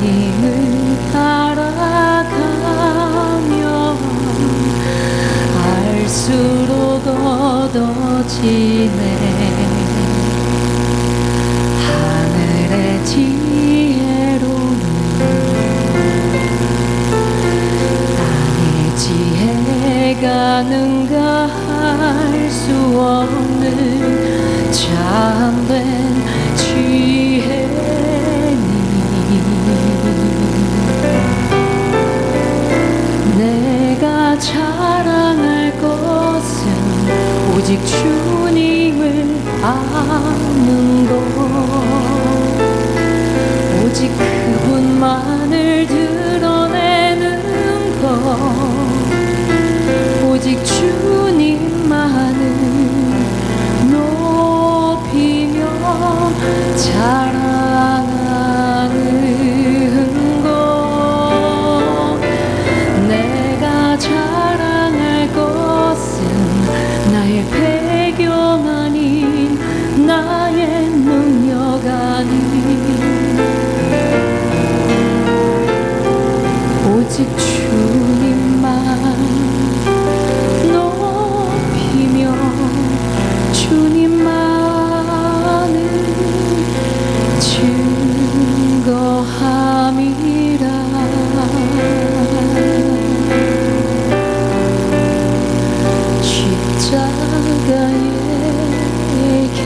하나님을 따라가면 알수록 얻어지네. 하늘의 지혜로는 땅의 지혜가 능가할 수 없는 참된 지혜니. 내가 자랑할 것은 오직 주님을 아는 것, 오직 그분만을 드러내는 것, 오직 주님만을 높이며 자랑하는 것. 내가 자랑할 것은 나의 배경 아닌 나의 능력 아닌 오직 주님만 높이며 주님만을 증거함이라. 십자가의 길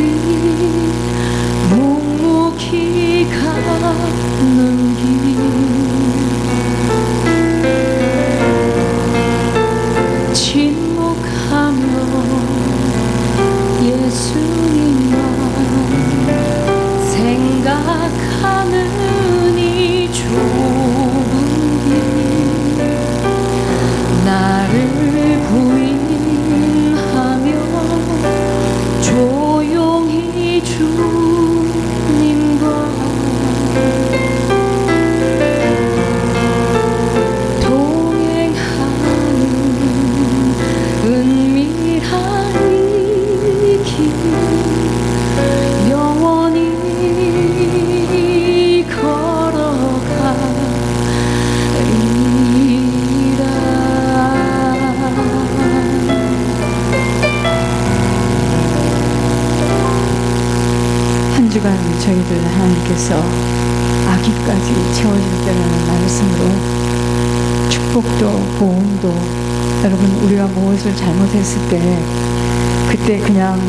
묵묵히 가는 길, 침묵하며 예수님만 생각하는 이 좁은 길, 나를 부인하며 조용히 주님과 동행하는 은밀한 이 길, 영원히 걸어가리라. 한 주간 저희들 하나님께서 아기까지 채워줄 때라는 말씀으로 축복도 보험도, 여러분 우리가 무엇을 잘못했을 때 그때 그냥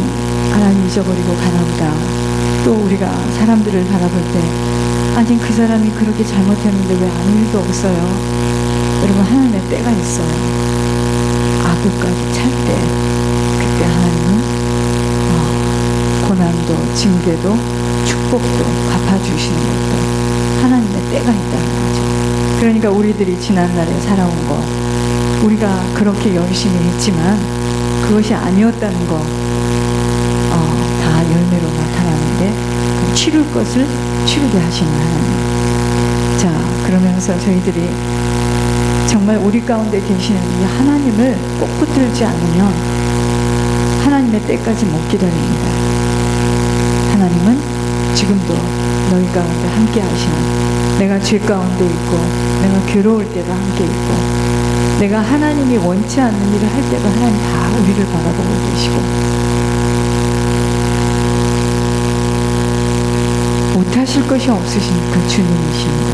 하나님 잊어버리고 가나보다, 또 우리가 사람들을 바라볼 때 아니 그 사람이 그렇게 잘못했는데 왜 아무 일도 없어요. 여러분 하나님의 때가 있어요. 아구까지 찰 때 그때 하나님은 고난도 징계도 축복도 갚아주시는 것도 하나님의 때가 있다는 거죠. 그러니까 우리들이 지난날에 살아온 거, 우리가 그렇게 열심히 했지만 그것이 아니었다는 거 다 열매로 나타나는데 치룰 것을 치르게 하시는 하나님. 자, 그러면서 저희들이 정말 우리 가운데 계시는 이 하나님을 꼭 붙들지 않으면 하나님의 때까지 못 기다립니다. 하나님은 지금도 너희 가운데 함께 하시는, 내가 죄 가운데 있고 내가 괴로울 때도 함께 있고 내가 하나님이 원치 않는 일을 할 때도 하나님 다 우리를 바라보고 계시고 못하실 것이 없으신 그 주님이십니다.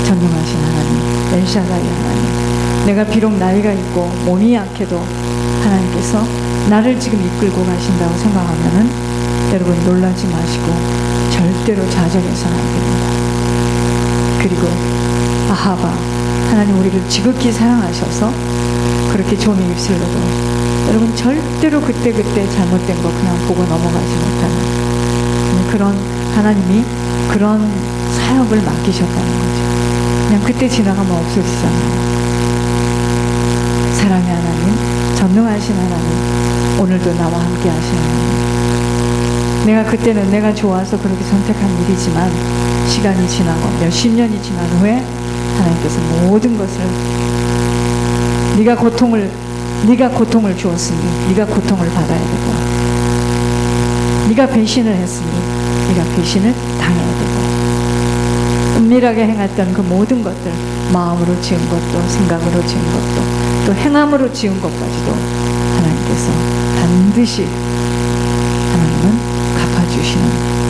전능하신 하나님, 엘샤다이 하나님. 내가 비록 나이가 있고 몸이 약해도 하나님께서 나를 지금 이끌고 가신다고 생각하면은 여러분 놀라지 마시고 절대로 좌절해서는 안 됩니다. 그리고 아하바, 하나님 우리를 지극히 사랑하셔서 그렇게 종의 입술로도 여러분 절대로 그때그때 잘못된 거 그냥 보고 넘어가지 못하는 그런 하나님이 그런 사역을 맡기셨다는 거죠. 그냥 그때 지나가면 없어지잖아요. 사랑의 하나님, 전능하신 하나님, 오늘도 나와 함께 하시는 하나님. 내가 그때는 내가 좋아서 그렇게 선택한 일이지만 시간이 지나고 몇십 년이 지난 후에 하나님께서 모든 것을 네가 고통을 주었으니 네가 고통을 받아야 되고, 네가 배신을 했으니 네가 배신을 당해야 되고, 은밀하게 행했던 그 모든 것들, 마음으로 지은 것도 생각으로 지은 것도 또 행함으로 지은 것까지도 하나님께서 반드시 하나님은 갚아주시는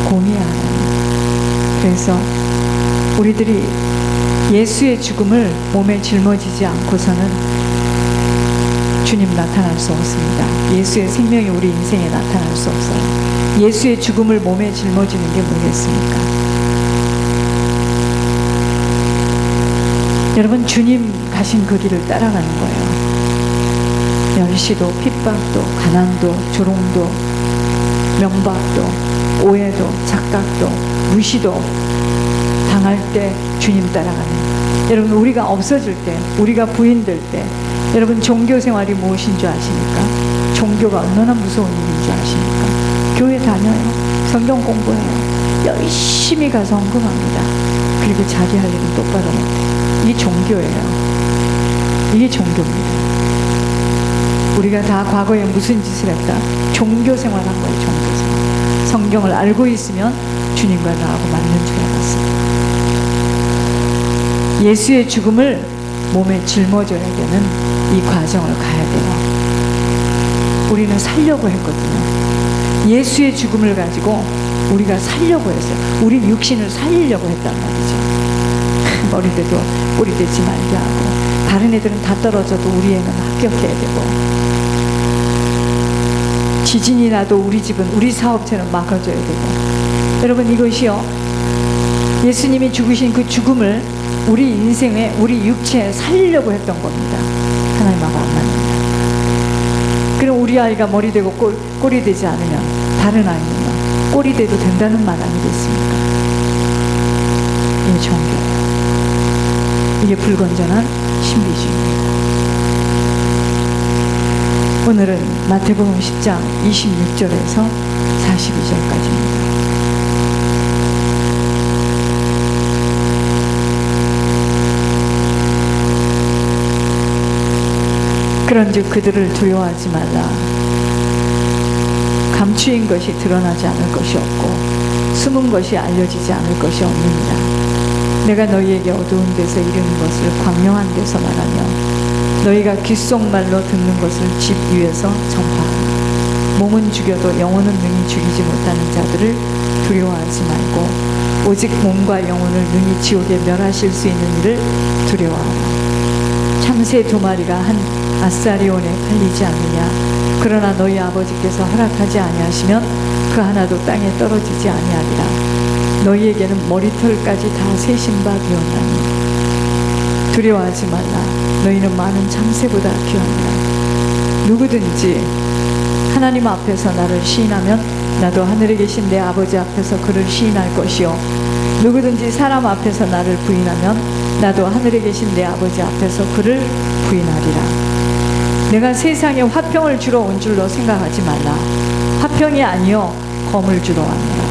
공의의 하나님. 그래서 우리들이 예수의 죽음을 몸에 짊어지지 않고서는 주님 나타날 수 없습니다. 예수의 생명이 우리 인생에 나타날 수 없어요. 예수의 죽음을 몸에 짊어지는 게 뭐겠습니까? 여러분, 주님 가신 그 길을 따라가는 거예요. 멸시도, 핍박도, 가난도, 조롱도, 명박도, 오해도, 착각도, 무시도 당할 때 주님 따라가는. 여러분, 우리가 없어질 때, 우리가 부인될 때, 여러분, 종교 생활이 무엇인 줄 아십니까? 종교가 얼마나 무서운 일인 줄 아십니까? 교회 다녀요. 성경 공부해요. 열심히 가서 헌금합니다. 그리고 자기 할 일은 똑바로 못해요. 이게 종교예요. 이게 종교입니다. 우리가 다 과거에 무슨 짓을 했다? 종교 생활한 거예요. 종교 생활. 성경을 알고 있으면 주님과 나하고 맞는 줄 알았습니다. 예수의 죽음을 몸에 짊어져야 되는 이 과정을 가야 돼요. 우리는 살려고 했거든요. 예수의 죽음을 가지고 우리가 살려고 했어요. 우리 육신을 살리려고 했단 말이죠. 머리대도 꼬리대지 말게 하고, 다른 애들은 다 떨어져도 우리 애는 합격해야 되고, 지진이 나도 우리 집은, 우리 사업체는 막아줘야 되고. 여러분, 이것이요, 예수님이 죽으신 그 죽음을 우리 인생에, 우리 육체에 살리려고 했던 겁니다. 하나님하고 안 맞는다. 그럼 우리 아이가 머리 되고 꼬리 되지 않으면 다른 아이는요, 꼬리 돼도 된다는 말 아니겠습니까? 이게 종교예요. 이게 불건전한 신비주의입니다. 오늘은 마태복음 10장 26절에서 42절까지입니다. 그런즉 그들을 두려워하지 말라. 감추인 것이 드러나지 않을 것이 없고 숨은 것이 알려지지 않을 것이 없느니라. 내가 너희에게 어두운 데서 이르는 것을 광명한 데서 말하며 너희가 귓속말로 듣는 것을 집 위에서 전파하라. 몸은 죽여도 영혼은 능히 죽이지 못하는 자들을 두려워하지 말고 오직 몸과 영혼을 능히 지옥에 멸하실 수 있는 이를 두려워하라. 참새 2마리가 한 아사리온에 팔리지 않느냐. 그러나 너희 아버지께서 허락하지 아니하시면 그 하나도 땅에 떨어지지 아니하리라. 너희에게는 머리털까지 다 세신 바 되었나니 두려워하지 말라. 너희는 많은 참새보다 귀하니라. 누구든지 하나님 앞에서 나를 시인하면 나도 하늘에 계신 내 아버지 앞에서 그를 시인할 것이요, 누구든지 사람 앞에서 나를 부인하면 나도 하늘에 계신 내 아버지 앞에서 그를 부인하리라. 내가 세상에 화평을 주러 온 줄로 생각하지 말라. 화평이 아니요 검을 주러 왔노라.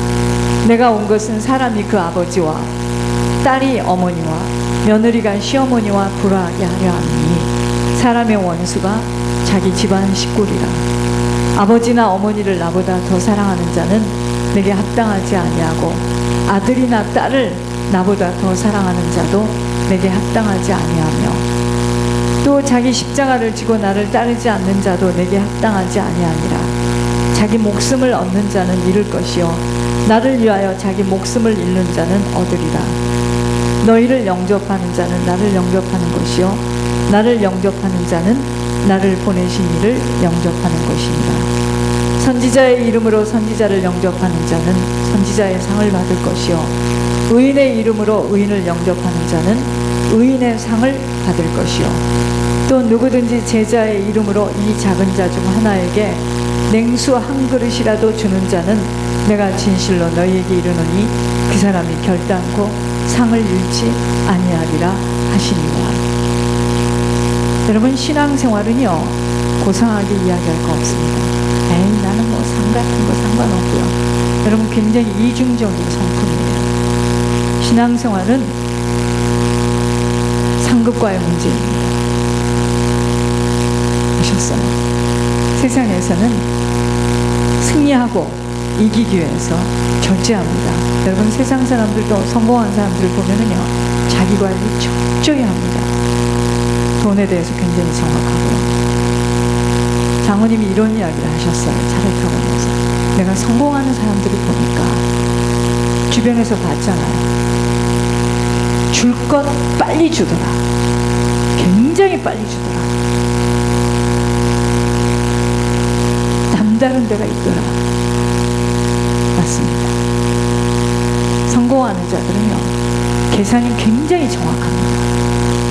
내가 온 것은 사람이 그 아버지와 딸이 어머니와 며느리가 시어머니와 불화하게 하려 함이니 사람의 원수가 자기 집안 식구리라. 아버지나 어머니를 나보다 더 사랑하는 자는 내게 합당하지 아니하고 아들이나 딸을 나보다 더 사랑하는 자도 내게 합당하지 아니하며 또 자기 십자가를 지고 나를 따르지 않는 자도 내게 합당하지 아니하니라. 자기 목숨을 얻는 자는 잃을 것이요 나를 위하여 자기 목숨을 잃는 자는 얻으리라. 너희를 영접하는 자는 나를 영접하는 것이요 나를 영접하는 자는 나를 보내신 이를 영접하는 것이니라. 선지자의 이름으로 선지자를 영접하는 자는 선지자의 상을 받을 것이요 의인의 이름으로 의인을 영접하는 자는 의인의 상을 받을 것이요 또 누구든지 제자의 이름으로 이 작은 자 중 하나에게 냉수 한 그릇이라도 주는 자는 내가 진실로 너희에게 이르노니 그 사람이 결단코 상을 잃지 아니하리라 하시니라. 여러분, 신앙생활은요 고상하게 이야기할 거 없습니다. 에이, 나는 뭐 상 같은 거 상관없고요. 여러분, 굉장히 이중적인 성품이에요. 신앙생활은 상급과의 문제입니다. 보셨어요? 세상에서는 승리하고 이기기 위해서 절제합니다. 여러분 세상 사람들도 성공한 사람들 보면은요 자기 관리 철저히 합니다. 돈에 대해서 굉장히 정확하고요. 장모님이 이런 이야기를 하셨어요. 차를 타고 오면서 내가 성공하는 사람들을 보니까 주변에서 봤잖아요. 줄 것 빨리 주더라. 굉장히 빨리 주더라. 남다른 데가 있더라. 맞습니다. 성공하는 자들은요 계산이 굉장히 정확합니다.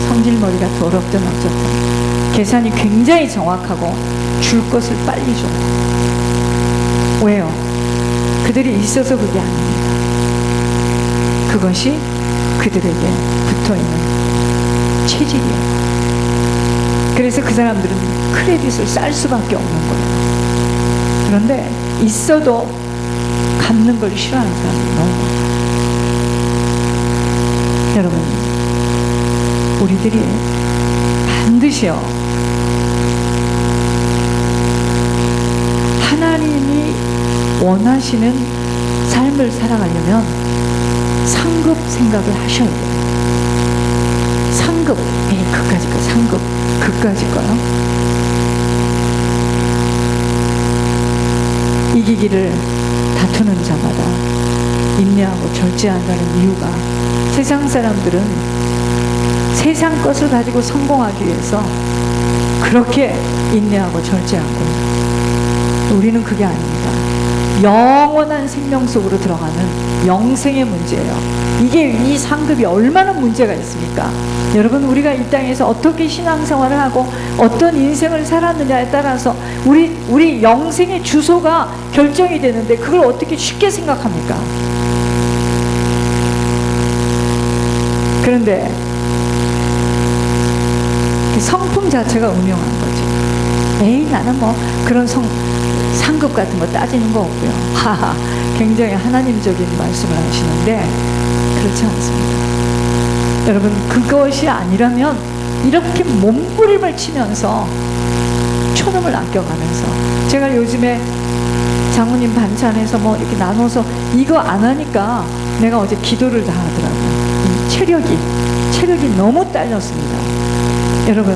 성질머리가 더럽든 어쨌든 계산이 굉장히 정확하고 줄 것을 빨리 줘요. 왜요? 그들이 있어서 그게 아닙니다. 그것이 그들에게 붙어있는 체질이에요. 그래서 그 사람들은 크레딧을 쌀 수밖에 없는 거예요. 그런데 있어도 갚는 걸 싫어하는 사람이 너무 많아요. 여러분, 우리들이 반드시요 하나님이 원하시는 삶을 살아가려면 상급 생각을 하셔야 돼요. 상급, 그까짓 거, 상급, 그까짓 거요. 이기기를 다투는 자마다 인내하고 절제한다는 이유가 세상 사람들은 세상 것을 가지고 성공하기 위해서 그렇게 인내하고 절제하고 우리는 그게 아닙니다. 영원한 생명 속으로 들어가는 영생의 문제예요. 이게 이 상급이 얼마나 문제가 있습니까? 여러분 우리가 이 땅에서 어떻게 신앙생활을 하고 어떤 인생을 살았느냐에 따라서 우리 영생의 주소가 결정이 되는데 그걸 어떻게 쉽게 생각합니까? 그런데 성품 자체가 음흉한 거죠. 에이 나는 뭐 그런 상급 같은 거 따지는 거 없고요. 하하, 굉장히 하나님적인 말씀을 하시는데 그렇지 않습니다. 여러분 그것이 아니라면 이렇게 몸부림을 치면서 초놈을 아껴가면서 제가 요즘에 장모님 반찬에서 뭐 이렇게 나눠서 이거 안 하니까 내가 어제 기도를 다 하더라고요. 체력이 너무 딸렸습니다. 여러분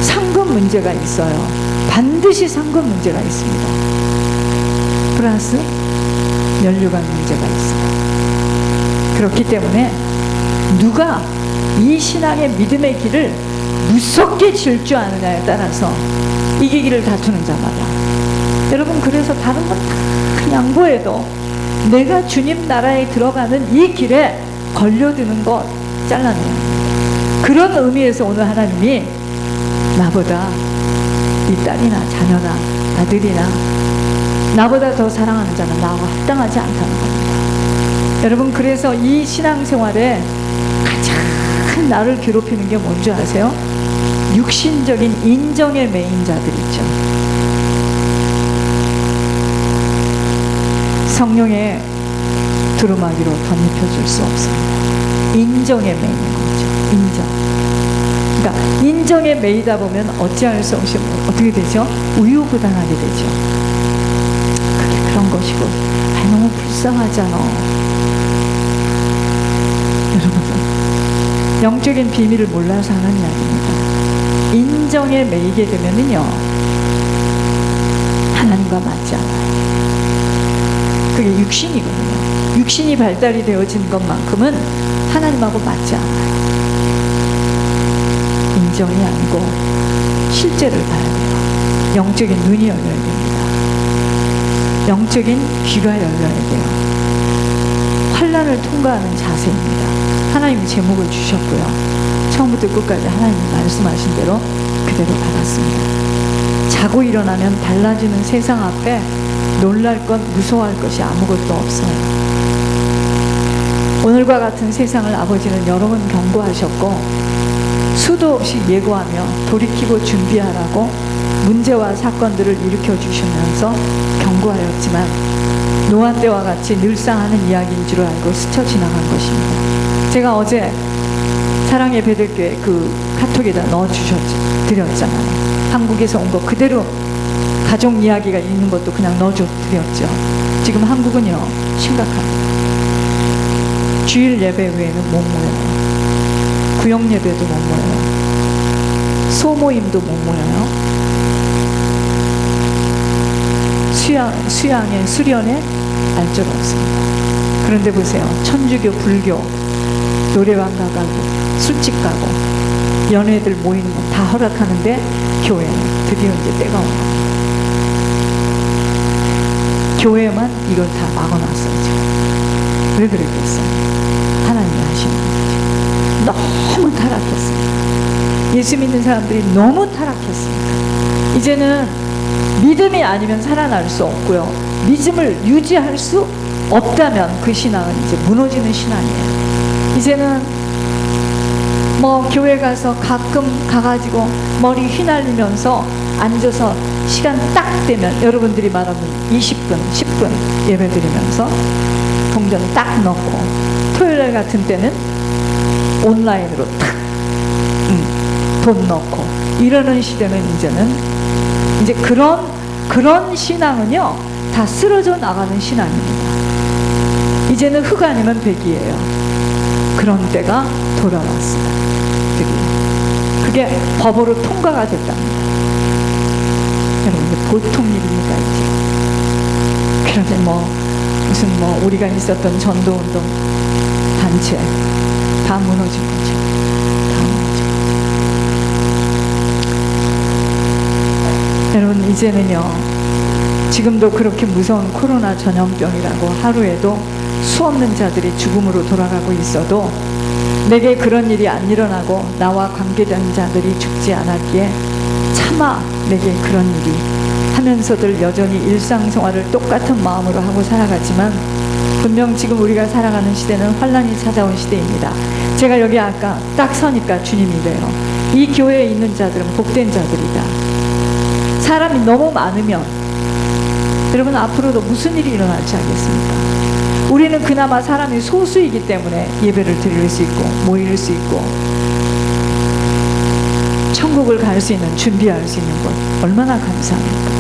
상급 문제가 있어요. 반드시 상급 문제가 있습니다. 플러스 면류관 문제가 있어요. 그렇기 때문에 누가 이 신앙의 믿음의 길을 무섭게 질주하느냐에 따라서 이기기를 다투는 자마다 여러분 그래서 다른 건 다 양보해도 내가 주님 나라에 들어가는 이 길에 걸려드는 것 잘라내야 합니다. 그런 의미에서 오늘 하나님이 나보다 이 딸이나 자녀나 아들이나 나보다 더 사랑하는 자는 나와 합당하지 않다는 겁니다. 여러분 그래서 이 신앙생활에 가장 나를 괴롭히는 게 뭔지 아세요? 육신적인 인정에 매인 자들 있죠. 성령의 두루마기로 덧입혀줄 수 없습니다. 인정에 매이는 거죠. 인정. 그러니까 인정에 매이다 보면 어찌할 수 없이 어떻게 되죠? 우유부단하게 되죠. 그게 그런 것이고 너무 불쌍하잖아. 여러분 영적인 비밀을 몰라서 하는 이야기입니다. 인정에 매이게 되면은요 하나님과 맞지 않아요. 그게 육신이거든요. 육신이 발달이 되어진 것만큼은 하나님하고 맞지 않아요. 인정이 아니고 실제를 봐야 돼요. 영적인 눈이 열려야 됩니다. 영적인 귀가 열려야 돼요. 환난을 통과하는 자세입니다. 하나님이 제목을 주셨고요. 처음부터 끝까지 하나님이 말씀하신 대로 그대로 받았습니다. 자고 일어나면 달라지는 세상 앞에 놀랄 것, 무서워할 것이 아무것도 없어요. 오늘과 같은 세상을 아버지는 여러 번 경고하셨고 수도 없이 예고하며 돌이키고 준비하라고 문제와 사건들을 일으켜 주시면서 경고하였지만 노아 때와 같이 늘상 하는 이야기인 줄 알고 스쳐 지나간 것입니다. 제가 어제 사랑의 베들교회 그 카톡에다 드렸잖아요. 한국에서 온 거 그대로 가족 이야기가 있는 것도 그냥 넣어드렸죠. 지금 한국은요 심각합니다. 주일 예배 외에는 못 모여요. 구역 예배도 못 모여요. 소모임도 못 모여요. 수양에 수련에 알줄 없습니다. 그런데 보세요. 천주교, 불교, 노래방 가고 술집 가고 연애들 모이는 거 다 허락하는데 교회는 드디어 이제 때가 온 거예요. 교회만 이걸 다 막아놨어요. 지금. 왜 그랬겠어요? 하나님이 하시는 거죠. 너무 타락했어요. 예수 믿는 사람들이 너무 타락했으니까 이제는 믿음이 아니면 살아날 수 없고요. 믿음을 유지할 수 없다면 그 신앙은 이제 무너지는 신앙이에요. 이제는 뭐 교회 가서 가끔 가가지고 머리 휘날리면서 앉아서 시간 딱 되면 여러분들이 말하는 20분, 10분 예배 드리면서 동전 딱 넣고 토요일 같은 때는 온라인으로 탁 돈 넣고 이러는 시대는 이제 그런 신앙은요 다 쓰러져 나가는 신앙입니다. 이제는 흙 아니면 백이에요. 그런 때가 돌아왔습니다. 그게 법으로 통과가 됐답니다. 여러분 이게 보통 일입니까 이제? 그런데 무슨 우리가 있었던 전도운동 단체 다 무너진 거죠. 다 무너진 거죠. 여러분 이제는요 지금도 그렇게 무서운 코로나 전염병이라고 하루에도 수없는 자들이 죽음으로 돌아가고 있어도 내게 그런 일이 안 일어나고 나와 관계된 자들이 죽지 않았기에 차마 내게 그런 일이 하면서들 여전히 일상생활을 똑같은 마음으로 하고 살아가지만 분명 지금 우리가 살아가는 시대는 환란이 찾아온 시대입니다. 제가 여기 아까 딱 서니까 주님이래요. 이 교회에 있는 자들은 복된 자들이다. 사람이 너무 많으면 여러분 앞으로도 무슨 일이 일어날지 알겠습니까? 우리는 그나마 사람이 소수이기 때문에 예배를 드릴 수 있고 모일 수 있고 천국을 갈 수 있는 준비할 수 있는 것 얼마나 감사합니까?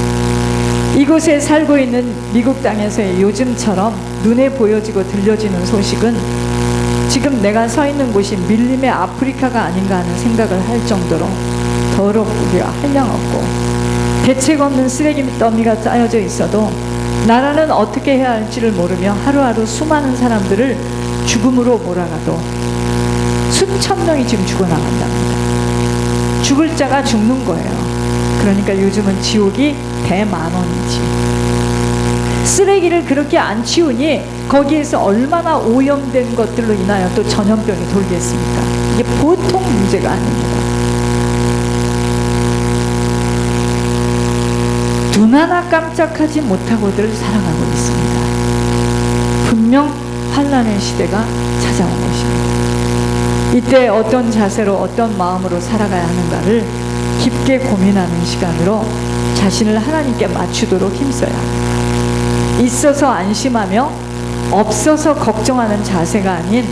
이곳에 살고 있는 미국 땅에서의 요즘처럼 눈에 보여지고 들려지는 소식은 지금 내가 서 있는 곳이 밀림의 아프리카가 아닌가 하는 생각을 할 정도로 더럽고 한량없고 대책 없는 쓰레기 더미가 쌓여져 있어도 나라는 어떻게 해야 할지를 모르며 하루하루 수많은 사람들을 죽음으로 몰아가도 수천 명이 지금 죽어나간답니다. 죽을 자가 죽는 거예요. 그러니까 요즘은 지옥이 대만원이지. 쓰레기를 그렇게 안 치우니 거기에서 얼마나 오염된 것들로 인하여 또 전염병이 돌겠습니까? 이게 보통 문제가 아닙니다. 눈 하나 깜짝하지 못하고들 살아가고 있습니다. 분명 환란의 시대가 찾아온 것입니다. 이때 어떤 자세로 어떤 마음으로 살아가야 하는가를 깊게 고민하는 시간으로 자신을 하나님께 맞추도록 힘써야 합니다. 있어서 안심하며 없어서 걱정하는 자세가 아닌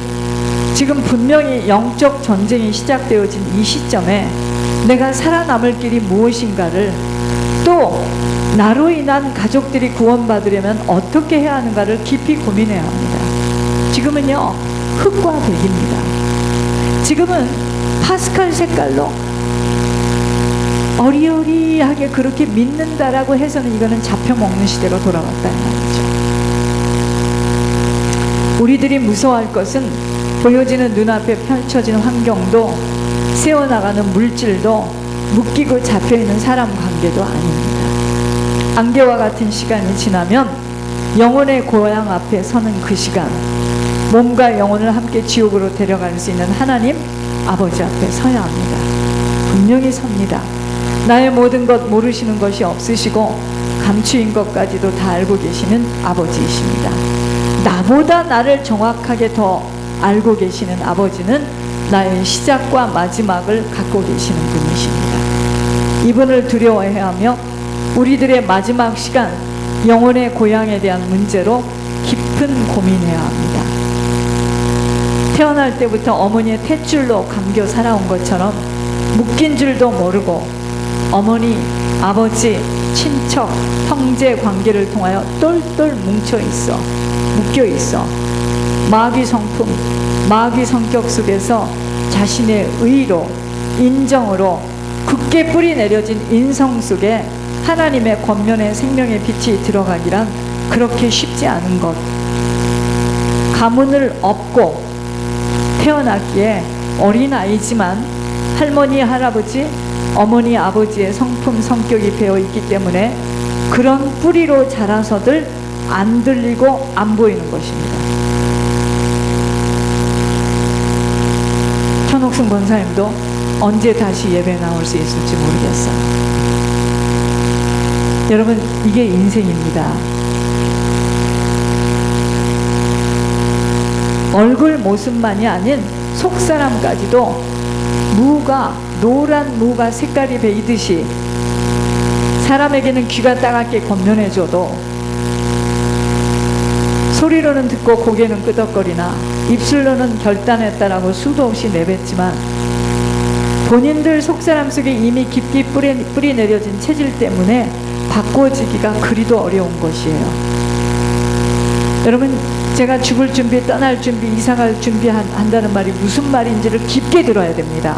지금 분명히 영적 전쟁이 시작되어진 이 시점에 내가 살아남을 길이 무엇인가를 또 나로 인한 가족들이 구원받으려면 어떻게 해야 하는가를 깊이 고민해야 합니다. 지금은요 흙과 백입니다. 지금은 파스칼 색깔로 어리어리하게 그렇게 믿는다라고 해서는 이거는 잡혀먹는 시대로 돌아왔다는 말이죠. 우리들이 무서워할 것은 보여지는 눈앞에 펼쳐진 환경도 새어나가는 물질도 묶이고 잡혀있는 사람 관계도 아닙니다. 안개와 같은 시간이 지나면 영혼의 고향 앞에 서는 그 시간, 몸과 영혼을 함께 지옥으로 데려갈 수 있는 하나님 아버지 앞에 서야 합니다. 분명히 섭니다. 나의 모든 것 모르시는 것이 없으시고 감추인 것까지도 다 알고 계시는 아버지이십니다. 나보다 나를 정확하게 더 알고 계시는 아버지는 나의 시작과 마지막을 갖고 계시는 분이십니다. 이분을 두려워해야 하며 우리들의 마지막 시간, 영혼의 고향에 대한 문제로 깊은 고민해야 합니다. 태어날 때부터 어머니의 탯줄로 감겨 살아온 것처럼 묶인 줄도 모르고 어머니, 아버지, 친척, 친척, 형제 관계를 통하여 똘똘 묶여 있어. 마귀 성품, 마귀 성격 속에서 자신의 의로, 인정으로 굳게 뿌리 내려진 인성 속에 하나님의 권면의 생명의 빛이 들어가기란 그렇게 쉽지 않은 것. 가문을 업고 태어났기에 어린아이지만 할머니, 할아버지, 어머니, 아버지의 성품, 성격이 배어있기 때문에 그런 뿌리로 자라서들 안 들리고 안 보이는 것입니다. 천옥승 권사님도 언제 다시 예배 나올 수 있을지 모르겠어요. 여러분, 이게 인생입니다. 얼굴 모습만이 아닌 속사람까지도 무가, 노란 무가 색깔이 배이듯이 사람에게는 귀가 따갑게 권면해줘도 소리로는 듣고 고개는 끄덕거리나 입술로는 결단했다라고 수도 없이 내뱉지만 본인들 속사람 속에 이미 깊이 뿌리 내려진 체질 때문에 바꿔지기가 그리도 어려운 것이에요. 여러분, 제가 죽을 준비, 떠날 준비, 이사갈 준비한다는 말이 무슨 말인지를 깊게 들어야 됩니다.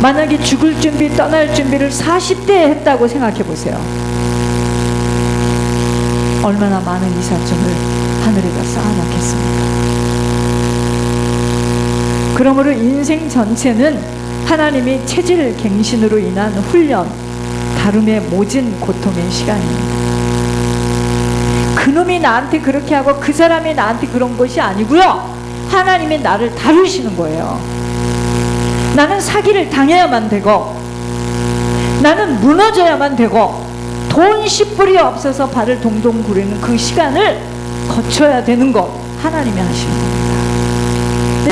만약에 죽을 준비, 떠날 준비를 40대에 했다고 생각해 보세요. 얼마나 많은 이삿짐을 하늘에다 쌓아놓겠습니까? 그러므로 인생 전체는 하나님이 체질 갱신으로 인한 훈련, 다름의 모진 고통의 시간입니다. 그놈이 나한테 그렇게 하고 그 사람이 나한테 그런 것이 아니고요, 하나님이 나를 다루시는 거예요. 나는 사기를 당해야만 되고, 나는 무너져야만 되고, 돈 10불이 없어서 발을 동동 구르는 그 시간을 거쳐야 되는 것, 하나님이 하시는 거예요.